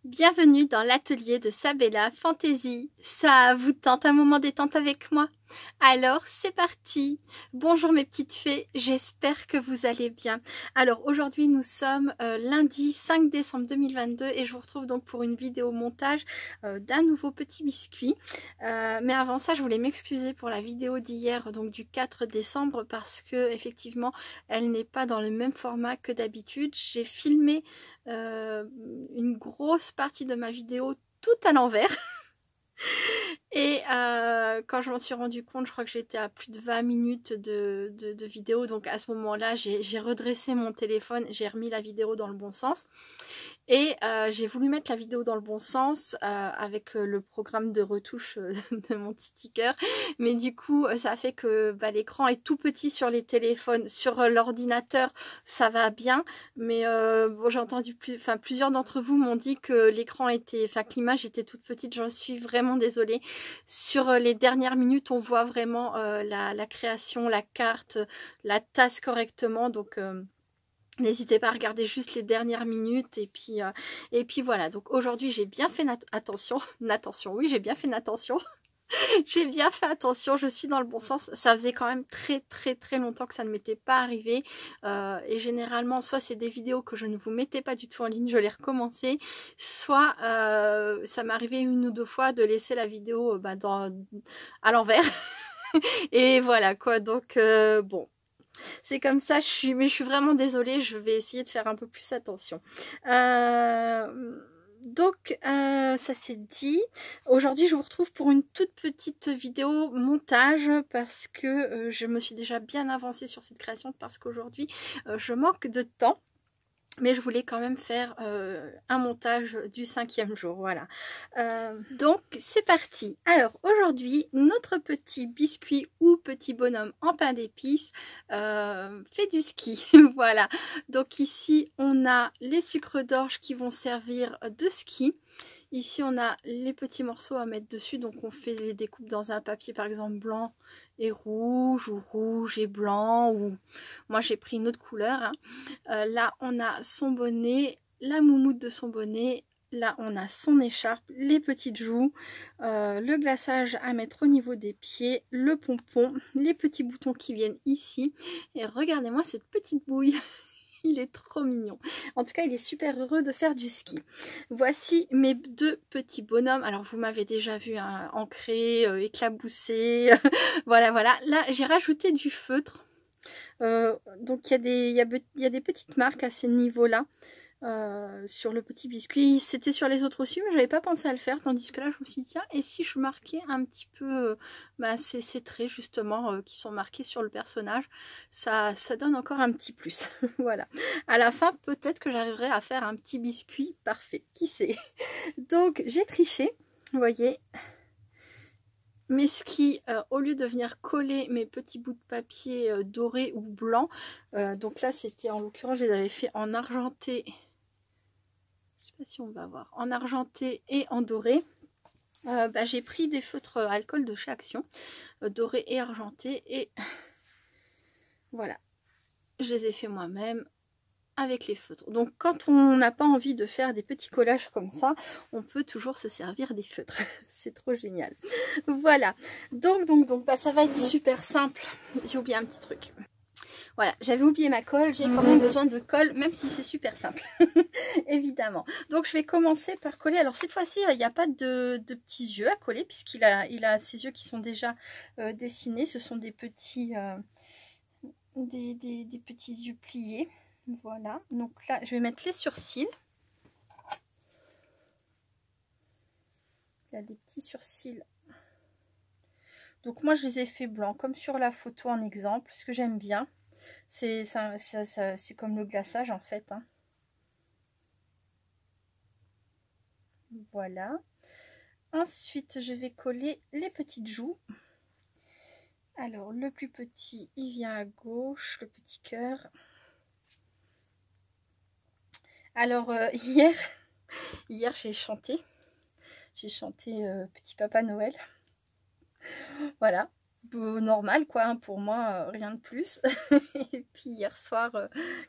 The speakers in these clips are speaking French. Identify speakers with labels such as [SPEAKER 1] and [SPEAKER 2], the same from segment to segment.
[SPEAKER 1] Bienvenue dans l'atelier de Sabella Fantasy. Ça vous tente un moment détente avec moi? Alors c'est parti. Bonjour mes petites fées, j'espère que vous allez bien. Alors aujourd'hui nous sommes lundi 5 décembre 2022 et je vous retrouve donc pour une vidéo montage d'un nouveau petit biscuit. Mais avant ça je voulais m'excuser pour la vidéo d'hier, donc du 4 décembre, parce que effectivement elle n'est pas dans le même format que d'habitude. J'ai filmé une grosse partie de ma vidéo tout à l'envers. Et quand je m'en suis rendu compte, je crois que j'étais à plus de 20 minutes de vidéo. Donc à ce moment-là, j'ai redressé mon téléphone, j'ai remis la vidéo dans le bon sens. Et j'ai voulu mettre la vidéo dans le bon sens avec le programme de retouche de mon petit ticker. Mais du coup, ça a fait que l'écran est tout petit sur les téléphones. Sur l'ordinateur, ça va bien. Mais bon, j'ai entendu plusieurs d'entre vous m'ont dit que l'écran était, que l'image était toute petite. J'en suis vraiment désolée. Sur les dernières minutes, on voit vraiment la création, la carte, la tasse correctement. Donc n'hésitez pas à regarder juste les dernières minutes et puis voilà. Donc aujourd'hui j'ai bien fait attention, oui j'ai bien fait attention. J'ai bien fait attention, je suis dans le bon sens. Ça faisait quand même très longtemps que ça ne m'était pas arrivé. Et généralement, soit c'est des vidéos que je ne vous mettais pas du tout en ligne, je les recommençais, soit ça m'est arrivé une ou deux fois de laisser la vidéo à l'envers. Et voilà quoi, donc bon. C'est comme ça, mais je suis vraiment désolée, je vais essayer de faire un peu plus attention. Donc, ça c'est dit. Aujourd'hui, je vous retrouve pour une toute petite vidéo montage parce que je me suis déjà bien avancée sur cette création parce qu'aujourd'hui, je manque de temps. Mais je voulais quand même faire un montage du 5e jour, voilà. Donc c'est parti. Alors aujourd'hui, notre petit biscuit ou petit bonhomme en pain d'épices fait du ski. Voilà. Donc ici, on a les sucres d'orge qui vont servir de ski. Ici, on a les petits morceaux à mettre dessus. Donc on fait les découpes dans un papier, par exemple blanc et rouge, ou rouge et blanc, ou moi j'ai pris une autre couleur, hein. Là on a son bonnet, la moumoute de son bonnet, là on a son écharpe, les petites joues, le glaçage à mettre au niveau des pieds, le pompon, les petits boutons qui viennent ici, et regardez-moi cette petite bouille. Il est trop mignon. En tout cas, il est super heureux de faire du ski. Voici mes deux petits bonhommes. Alors, vous m'avez déjà vu hein, ancré, éclaboussé. Voilà. Là, j'ai rajouté du feutre. Donc, il y a des petites marques à ces niveaux-là. Sur le petit biscuit, c'était sur les autres aussi, mais j'avais pas pensé à le faire, tandis que là je me suis dit tiens, et si je marquais un petit peu ces traits justement qui sont marqués sur le personnage, ça donne encore un petit plus. Voilà, à la fin peut-être que j'arriverai à faire un petit biscuit parfait, qui sait. Donc j'ai triché, vous voyez mes skis, au lieu de venir coller mes petits bouts de papier dorés ou blancs, donc là c'était en l'occurrence je les avais fait en argenté. Je sais pas si on va voir, en argenté et en doré. J'ai pris des feutres alcool de chez Action, doré et argenté, et voilà, je les ai fait moi-même avec les feutres. Donc quand on n'a pas envie de faire des petits collages comme ça, on peut toujours se servir des feutres. C'est trop génial. Voilà, donc ça va être super simple. J'ai oublié un petit truc. Voilà, j'avais oublié ma colle, j'ai quand même besoin de colle, même si c'est super simple, évidemment. Donc je vais commencer par coller. Alors cette fois-ci, il n'y a pas de petits yeux à coller, puisqu'il a ses yeux qui sont déjà dessinés. Ce sont des petits, des petits yeux pliés. Voilà, donc là, je vais mettre les sourcils. Il y a des petits sourcils. Donc moi, je les ai fait blancs, comme sur la photo en exemple, ce que j'aime bien. C'est comme le glaçage en fait, hein. Voilà. Ensuite, je vais coller les petites joues. Alors, le plus petit, il vient à gauche, le petit cœur. Alors, hier j'ai chanté. J'ai chanté Petit Papa Noël. Voilà. normal quoi, hein, pour moi, rien de plus. Et puis hier soir,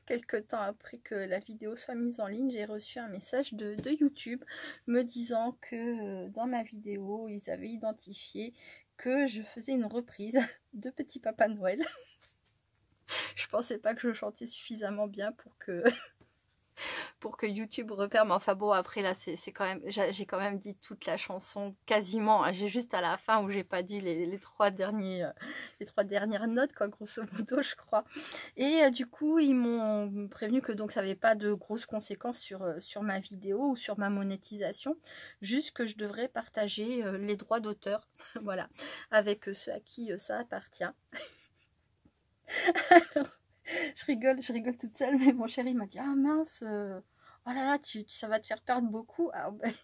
[SPEAKER 1] quelques temps après que la vidéo soit mise en ligne, j'ai reçu un message de YouTube me disant que dans ma vidéo, ils avaient identifié que je faisais une reprise de Petit Papa Noël. Je pensais pas que je chantais suffisamment bien pour que YouTube repère, mais enfin bon, après là c'est quand même, j'ai quand même dit toute la chanson quasiment, hein. J'ai juste à la fin où j'ai pas dit les trois dernières notes quoi, grosso modo je crois. Et du coup ils m'ont prévenu que donc ça n'avait pas de grosses conséquences sur ma vidéo ou sur ma monétisation, juste que je devrais partager les droits d'auteur voilà, avec ceux à qui ça appartient. Alors, je rigole toute seule, mais mon chéri m'a dit ah mince, oh là là, ça va te faire perdre beaucoup. Alors, ben,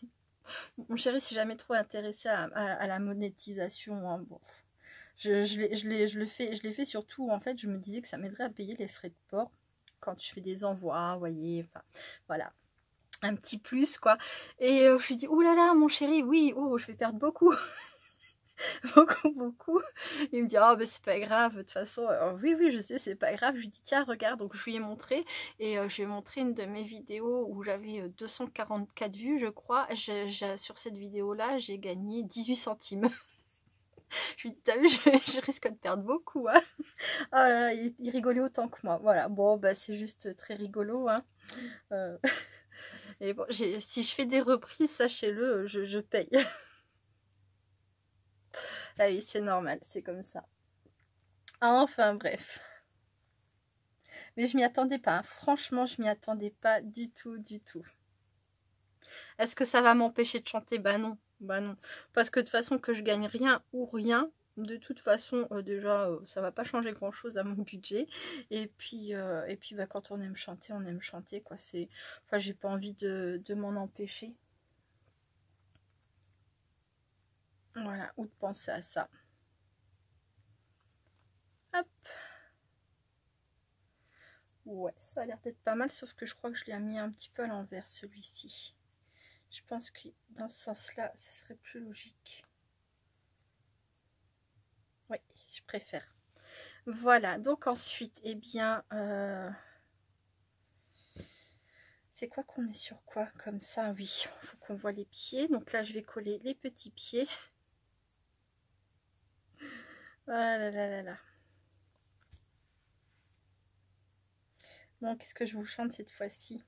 [SPEAKER 1] mon chéri s'est jamais trop intéressé à la monétisation, hein. Bon, je l'ai fait surtout, en fait, je me disais que ça m'aiderait à payer les frais de port quand je fais des envois, vous voyez, enfin, voilà, un petit plus, quoi. Et je lui dis, oh là là, mon chéri, oui, oh, je vais perdre beaucoup. beaucoup. Il me dit oh ben c'est pas grave de toute façon. Alors, oui je sais c'est pas grave. Je lui dis tiens regarde, donc je lui ai montré et je lui ai montré une de mes vidéos où j'avais 244 vues je crois. Sur cette vidéo là j'ai gagné 18 centimes. Je lui dis t'as vu je risque de perdre beaucoup, hein. Oh là là, il rigolait autant que moi. Voilà, bon bah c'est juste très rigolo, hein. Et bon, si je fais des reprises, sachez-le, je paye. Ah oui, c'est normal, c'est comme ça. Enfin bref. Mais je m'y attendais pas, hein. Franchement, je m'y attendais pas du tout, du tout. Est-ce que ça va m'empêcher de chanter? Bah non, bah non. Parce que de toute façon, que je gagne rien ou rien, de toute façon, déjà, ça va pas changer grand-chose à mon budget. Et puis bah, quand on aime chanter, quoi. Enfin, j'ai pas envie de m'en empêcher. Voilà, ou de penser à ça. Hop. Ouais, ça a l'air d'être pas mal, sauf que je crois que je l'ai mis un petit peu à l'envers, celui-ci. Je pense que dans ce sens-là, ça serait plus logique. Oui, je préfère. Voilà, donc ensuite, eh bien, c'est quoi qu'on met sur quoi? Comme ça, oui, il faut qu'on voit les pieds. Donc là, je vais coller les petits pieds. Voilà, là, là, là. Bon, qu'est-ce que je vous chante cette fois-ci?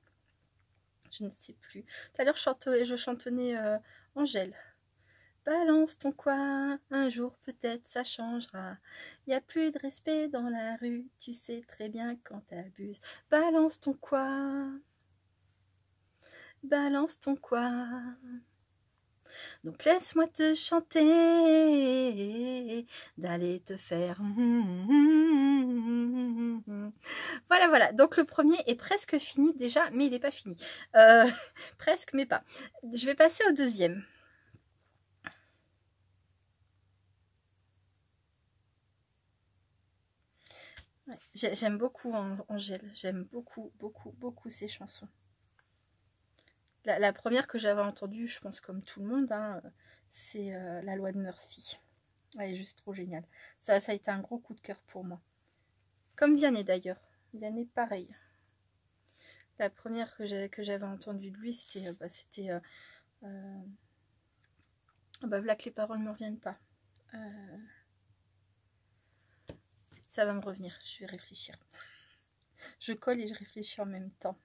[SPEAKER 1] Je ne sais plus. Tout à l'heure, je chantonnais Angèle. Balance ton quoi, un jour peut-être ça changera. Y a plus de respect dans la rue, tu sais très bien quand t'abuses. Balance ton quoi, balance ton quoi. Donc laisse-moi te chanter, d'aller te faire. Voilà, voilà. Donc le premier est presque fini déjà, mais il n'est pas fini. Presque, mais pas. Je vais passer au deuxième. Ouais, j'aime beaucoup Angèle. J'aime beaucoup, beaucoup, beaucoup ses chansons. La première que j'avais entendue, je pense comme tout le monde, hein, c'est La Loi de Murphy. Elle est juste trop géniale. Ça a été un gros coup de cœur pour moi. Comme Vianney d'ailleurs. Vianney, pareil. La première que j'avais entendue de lui, c'était... bah là que les paroles ne me reviennent pas. Ça va me revenir, je vais réfléchir. Je colle et je réfléchis en même temps.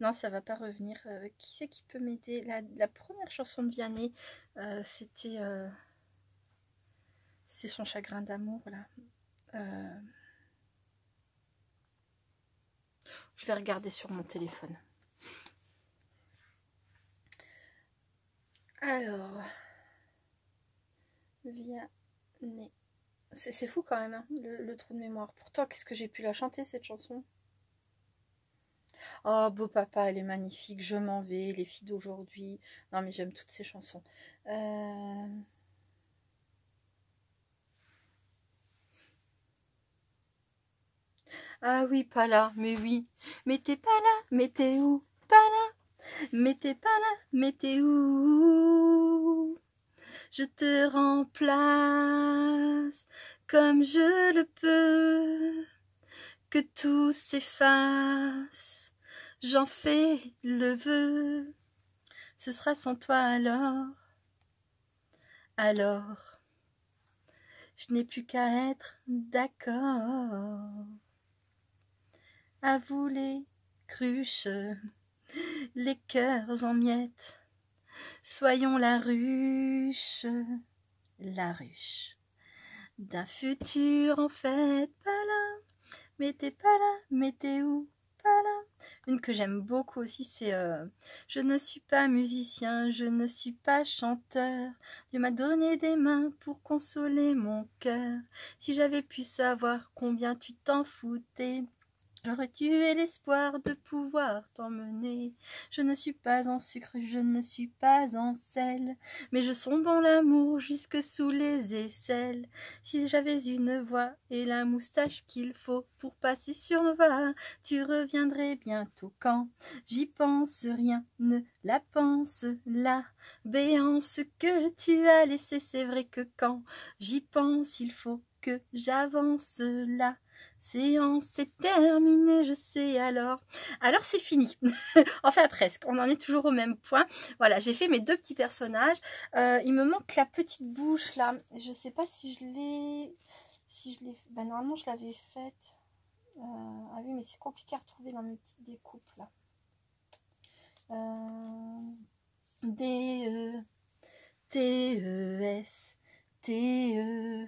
[SPEAKER 1] Non, ça va pas revenir. Qui c'est qui peut m'aider? La première chanson de Vianney, c'était... c'est son chagrin d'amour, là. Je vais regarder sur mon téléphone. Alors... Vianney. C'est fou quand même, hein, le trou de mémoire. Pourtant, qu'est-ce que j'ai pu la chanter, cette chanson? Oh, Beau Papa, elle est magnifique. Je m'en vais, Les filles d'aujourd'hui. Non, mais j'aime toutes ces chansons. Ah oui, pas là, mais oui. Mais t'es pas là, mais t'es où? Pas là, mais t'es pas là, mais t'es où? je te remplace comme je le peux, que tout s'efface, j'en fais le vœu, ce sera sans toi alors, je n'ai plus qu'à être d'accord. À vous les cruches, les cœurs en miettes, soyons la ruche d'un futur en fait. Pas là, mais t'es pas là, mais t'es où? Pas là. Une que j'aime beaucoup aussi, c'est je ne suis pas musicien, je ne suis pas chanteur. Dieu m'a donné des mains pour consoler mon cœur. Si j'avais pu savoir combien tu t'en foutais, j'aurais tué l'espoir de pouvoir t'emmener. Je ne suis pas en sucre, je ne suis pas en sel, mais je sens bon l'amour jusque sous les aisselles. Si j'avais une voix et la moustache qu'il faut pour passer sur Nova, tu reviendrais bientôt quand j'y pense, rien ne la pense. La béance que tu as laissée, c'est vrai que quand j'y pense, il faut que j'avance là. Séance est terminée, je sais alors. Alors c'est fini. Enfin presque, on en est toujours au même point. Voilà, j'ai fait mes deux petits personnages. Il me manque la petite bouche là. Je sais pas si je l'ai... Ben, normalement je l'avais faite. Ah oui, mais c'est compliqué à retrouver dans mes petites découpes là. D-E... T-E-S... T-E...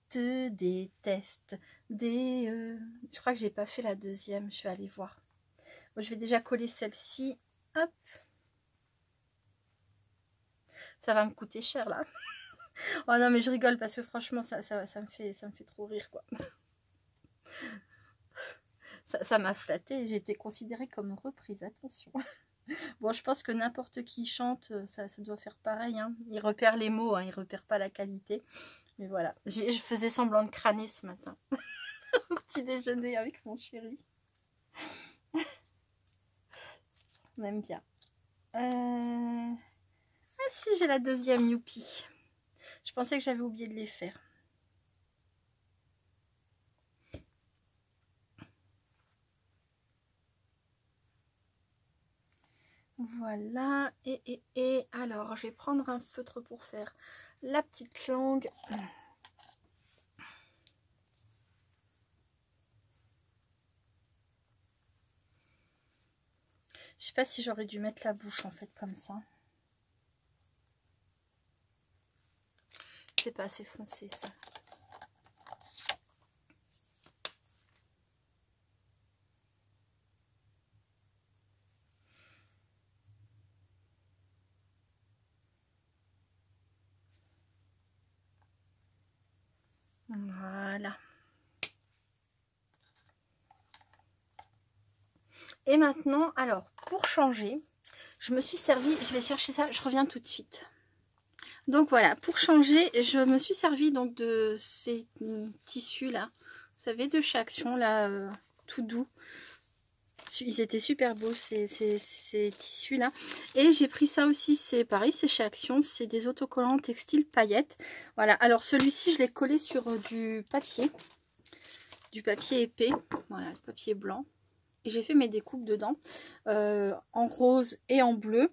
[SPEAKER 1] Te déteste. Je crois que j'ai pas fait la deuxième. Je vais aller voir. Bon, je vais déjà coller celle-ci. Hop. Ça va me coûter cher là. Oh non, mais je rigole parce que franchement, ça me fait trop rire quoi. Ça m'a flatté. J'ai été considérée comme reprise. Attention. Bon, je pense que n'importe qui chante, ça doit faire pareil. Hein. Il repère les mots, hein, il repère pas la qualité. Mais voilà. Je faisais semblant de crâner ce matin. Au petit déjeuner avec mon chéri. On aime bien. Ah si, j'ai la deuxième, youpi. Je pensais que j'avais oublié de les faire. Voilà. Et alors, je vais prendre un feutre pour faire la petite langue. Je sais pas si j'aurais dû mettre la bouche en fait comme ça. C'est pas assez foncé ça. Voilà. Et maintenant, alors, pour changer, je me suis servi, je vais chercher ça, je reviens tout de suite. Donc voilà, pour changer, je me suis servi donc de ces tissus là, vous savez, de chez Action là, tout doux. Ils étaient super beaux ces tissus là. Et j'ai pris ça aussi, c'est pareil, c'est chez Action, c'est des autocollants textiles paillettes. Voilà, alors celui-ci je l'ai collé sur du papier épais, voilà, le papier blanc. Et j'ai fait mes découpes dedans, en rose et en bleu.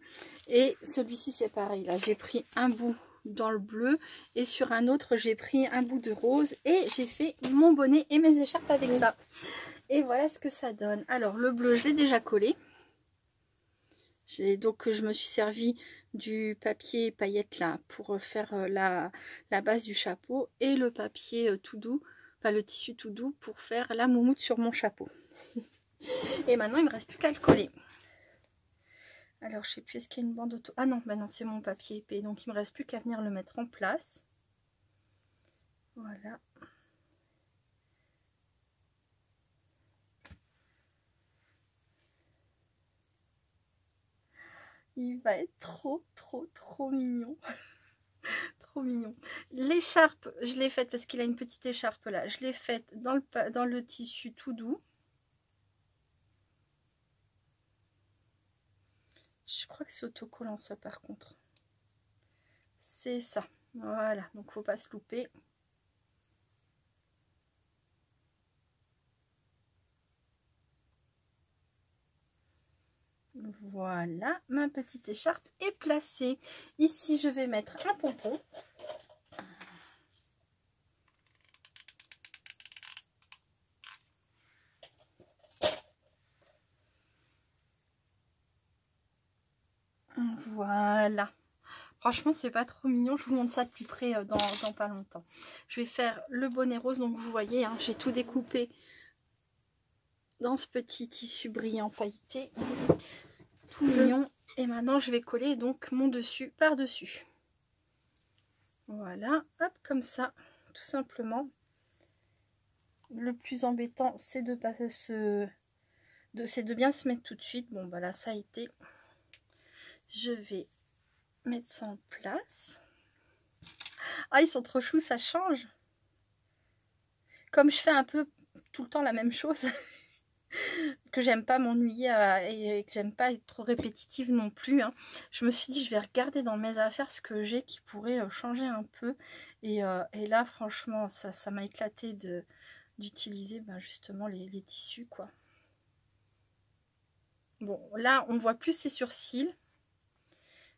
[SPEAKER 1] Et celui-ci c'est pareil, là j'ai pris un bout dans le bleu et sur un autre j'ai pris un bout de rose et j'ai fait mon bonnet et mes écharpes avec ça. Et voilà ce que ça donne. Alors le bleu je l'ai déjà collé. Donc je me suis servi du papier paillette là pour faire la base du chapeau et le papier tout doux, enfin le tissu tout doux pour faire la moumoute sur mon chapeau. Et maintenant il me reste plus qu'à le coller. Alors je sais plus, est-ce qu'il y a une bande auto... Ah non, bah non, c'est mon papier épais, donc il me reste plus qu'à venir le mettre en place. Voilà. Il va être trop mignon. Trop mignon. L'écharpe, je l'ai faite parce qu'il a une petite écharpe là. Je l'ai faite dans le tissu tout doux. Je crois que c'est autocollant ça par contre. c'est ça. Voilà, donc faut pas se louper. Voilà, ma petite écharpe est placée. Ici, je vais mettre un pompon. Voilà. Franchement, c'est pas trop mignon. Je vous montre ça de plus près dans pas longtemps. Je vais faire le bonnet rose. Donc, vous voyez, hein, j'ai tout découpé dans ce petit tissu brillant pailleté. Tout mignon. Et maintenant, je vais coller donc mon dessus par-dessus. Voilà. Hop, comme ça, tout simplement. Le plus embêtant, c'est de passer c'est de bien se mettre tout de suite. Bon, bah là, ça a été. Je vais mettre ça en place. Ah, ils sont trop choux, ça change. Comme je fais un peu tout le temps la même chose, que j'aime pas m'ennuyer et que j'aime pas être trop répétitive non plus, hein, je me suis dit je vais regarder dans mes affaires ce que j'ai qui pourrait changer un peu. Et là, franchement, ça m'a éclaté d'utiliser justement les tissus, quoi. Bon, là, on voit plus ses sourcils.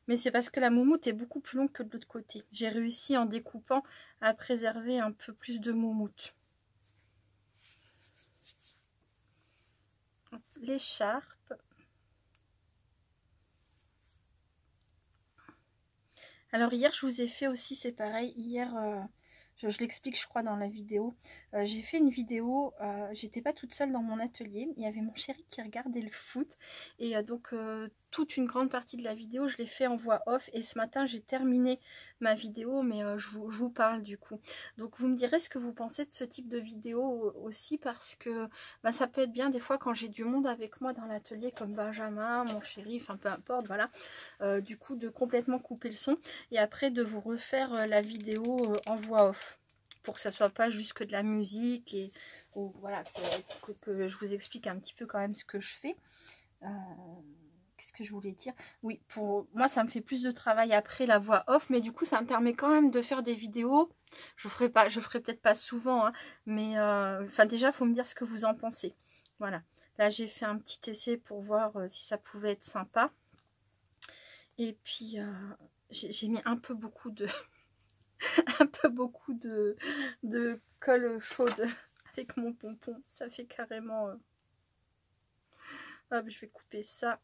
[SPEAKER 1] Mais c'est parce que la moumoute est beaucoup plus longue que de l'autre côté. J'ai réussi en découpant à préserver un peu plus de moumoute. L'écharpe. Alors hier, je vous ai fait aussi, c'est pareil. Hier, je l'explique, je crois, dans la vidéo. J'ai fait une vidéo, j'étais pas toute seule dans mon atelier. Il y avait mon chéri qui regardait le foot. Et donc, toute une grande partie de la vidéo, je l'ai fait en voix off. Et ce matin, j'ai terminé ma vidéo, mais je vous parle du coup. Donc, vous me direz ce que vous pensez de ce type de vidéo aussi, parce que ça peut être bien des fois quand j'ai du monde avec moi dans l'atelier, comme Benjamin, mon chéri, enfin peu importe, voilà. Du coup, de complètement couper le son et après de vous refaire la vidéo en voix off, pour que ça soit pas juste que de la musique et voilà, que je vous explique un petit peu quand même ce que je fais. Qu'est-ce que je voulais dire? Oui, pour moi ça me fait plus de travail après la voix off, mais du coup ça me permet quand même de faire des vidéos. Je ferai peut-être pas souvent, hein, mais enfin déjà il faut me dire ce que vous en pensez. Voilà, là j'ai fait un petit essai pour voir si ça pouvait être sympa. Et puis j'ai mis un peu beaucoup de de colle chaude avec mon pompon. Ça fait carrément hop, je vais couper ça.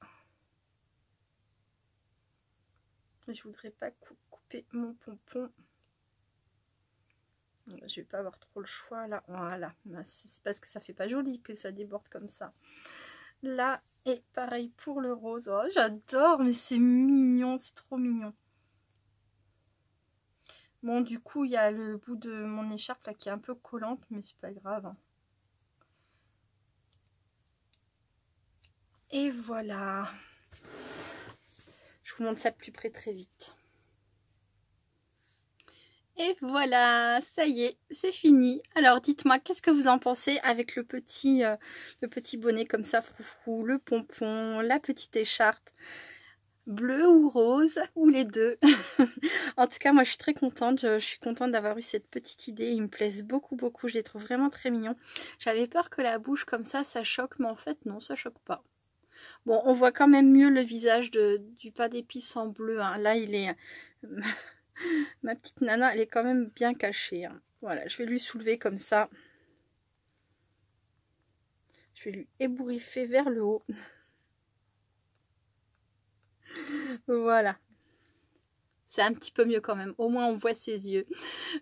[SPEAKER 1] Je voudrais pas couper mon pompon. Je vais pas avoir trop le choix là. Voilà, c'est parce que ça fait pas joli que ça déborde comme ça. Là, et pareil pour le rose. Oh, j'adore, mais c'est mignon, c'est trop mignon. Bon, du coup, il y a le bout de mon écharpe là qui est un peu collante, mais c'est pas grave, hein. Et voilà. Je vous montre ça de plus près très vite. Et voilà, ça y est, c'est fini. Alors dites-moi, qu'est-ce que vous en pensez avec le petit bonnet comme ça, froufrou, le pompon, la petite écharpe, bleu ou rose, ou les deux. En tout cas, moi je suis très contente, je suis contente d'avoir eu cette petite idée. Ils me plaisent beaucoup, beaucoup, je les trouve vraiment très mignons. J'avais peur que la bouche comme ça choque, mais en fait non, ça choque pas. Bon, on voit quand même mieux le visage du pas d'épices en bleu, hein. Là, il est... Ma petite nana, elle est quand même bien cachée, hein. Voilà, je vais lui soulever comme ça. Je vais lui ébouriffer vers le haut. Voilà. C'est un petit peu mieux quand même. Au moins, on voit ses yeux.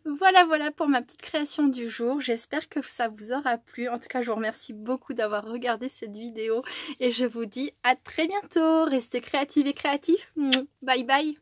[SPEAKER 1] Voilà, voilà pour ma petite création du jour. J'espère que ça vous aura plu. En tout cas, je vous remercie beaucoup d'avoir regardé cette vidéo. Et je vous dis à très bientôt. Restez créatifs et créatifs. Bye bye.